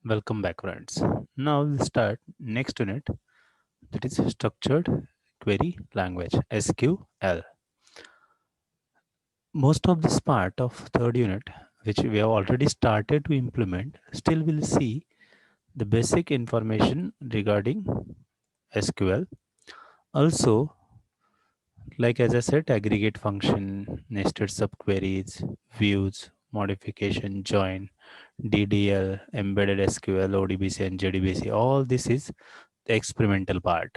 Welcome back, friends. Now we'll start next unit, that is structured query language SQL. Most of this part of third unit, which we have already started to implement, still will see the basic information regarding SQL. Also, like as I said, aggregate function, nested subqueries, views, modification, join, DDL, embedded SQL, ODBC, and JDBC. All this is the experimental part.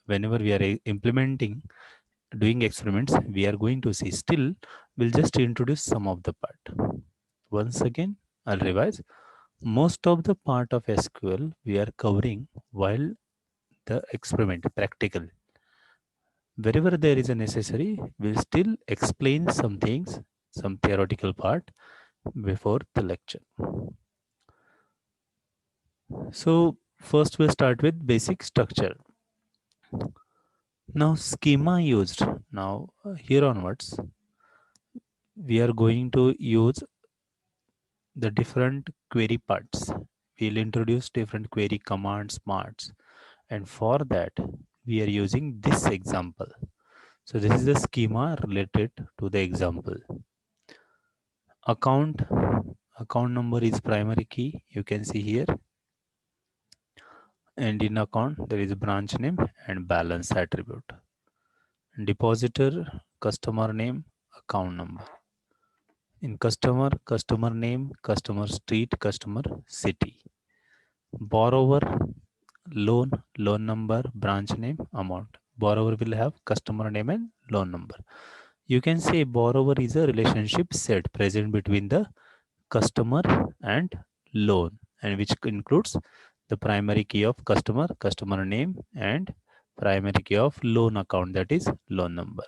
Whenever we are implementing, doing experiments, we are going to see. Still, we'll just introduce some of the part. Once again, I'll revise. Most of the part of SQL we are covering while the experiment practical. Wherever there is a necessary, we'll still explain some things, some theoretical part before the lecture. So first we'll start with basic structure. Now schema used. Now here onwards, we are going to use the different query parts. We'll introduce different query commands, smarts, and for that we are using this example. So this is the schema related to the example. Account, account number is primary key. You can see here, and in account there is branch name and balance attribute. Depositor, customer name, account number. In customer, customer name, customer street, customer city. Borrower, loan, loan number, branch name, amount. Borrower will have customer name and loan number. You can say borrower is a relationship set present between the customer and loan, and which includes the primary key of customer, customer name, and primary key of loan account, that is loan number.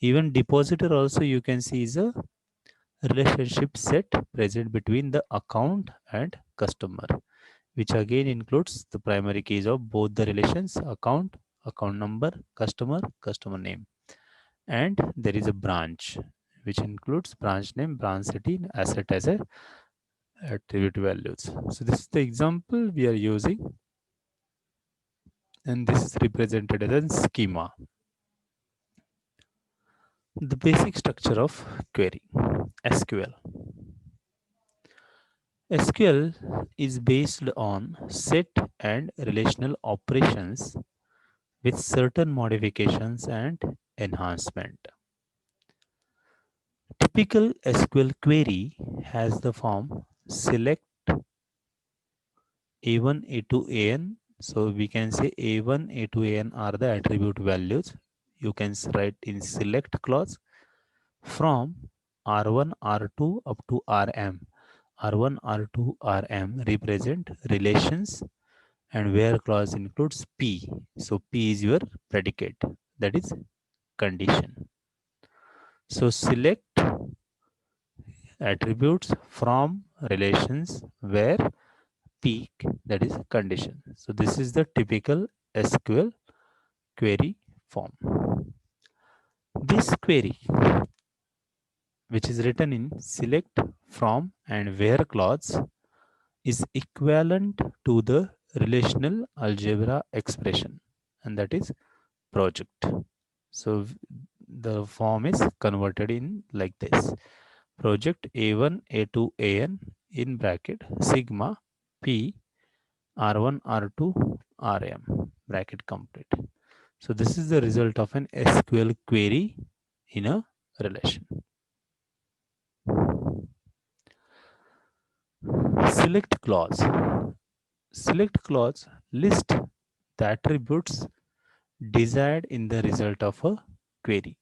Even depositor also you can see is a relationship set present between the account and customer, which again includes the primary keys of both the relations account, account number, customer, customer name. And there is a branch, which includes branch name, branch city, asset as a attribute values. So this is the example we are using, and this is represented as a schema. The basic structure of query SQL. SQL is based on set and relational operations with certain modifications and enhancement. Typical SQL query has the form select A1, A2, AN. So we can say A1, A2, AN are the attribute values. You can write in select clause from R1, R2 up to RM. R1, R2, RM represent relations, and where clause includes P. So P is your predicate, that is condition. So select attributes from relations where peak, that is condition. So this is the typical SQL query form. This query, which is written in select from and where clause, is equivalent to the relational algebra expression, and that is project. So the form is converted in like this: project A1, A2, AN in bracket sigma P R1, R2, RM bracket complete. So this is the result of an SQL query in a relation. Select clause. Select clause list the attributes desired in the result of a query.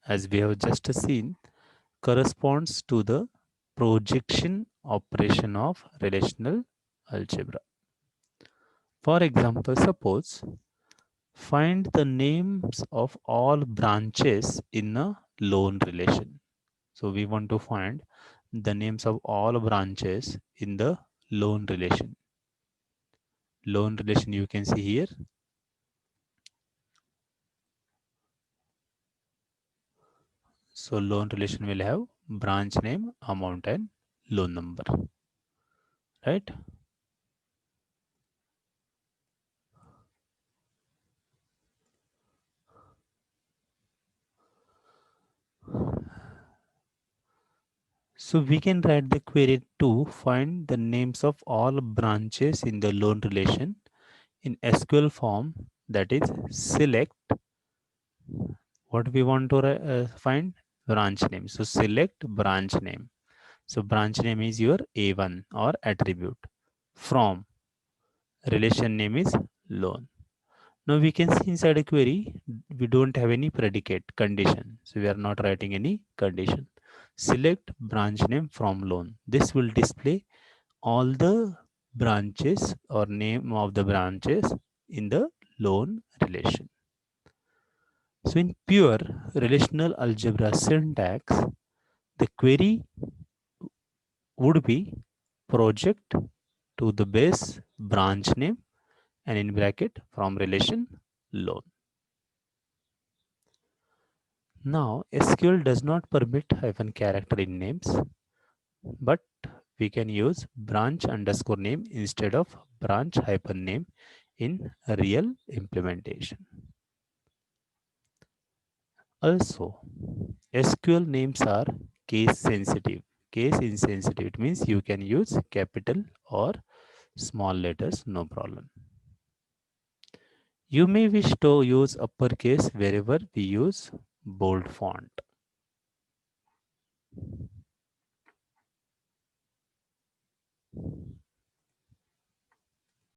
As we have just seen, corresponds to the projection operation of relational algebra. For example, suppose find the names of all branches in a loan relation. So we want to find the names of all branches in the loan relation. Loan relation you can see here. So loan relation will have branch name, amount, and loan number. right? So we can write the query to find the names of all branches in the loan relation in SQL form, that is select what we want to find, branch name. So select branch name. So branch name is your A1 or attribute. From relation name is loan. Now we can see inside a query, we don't have any predicate condition. So we are not writing any condition. Select branch name from loan. This will display all the branches or name of the branches in the loan relation. So in pure relational algebra syntax, the query would be project to the base branch name and in bracket from relation loan. Now SQL does not permit hyphen character in names, but we can use branch underscore name instead of branch hyphen name in a real implementation. Also, SQL names are case sensitive. Case insensitive, it means you can use capital or small letters, no problem. You may wish to use uppercase wherever we use bold font.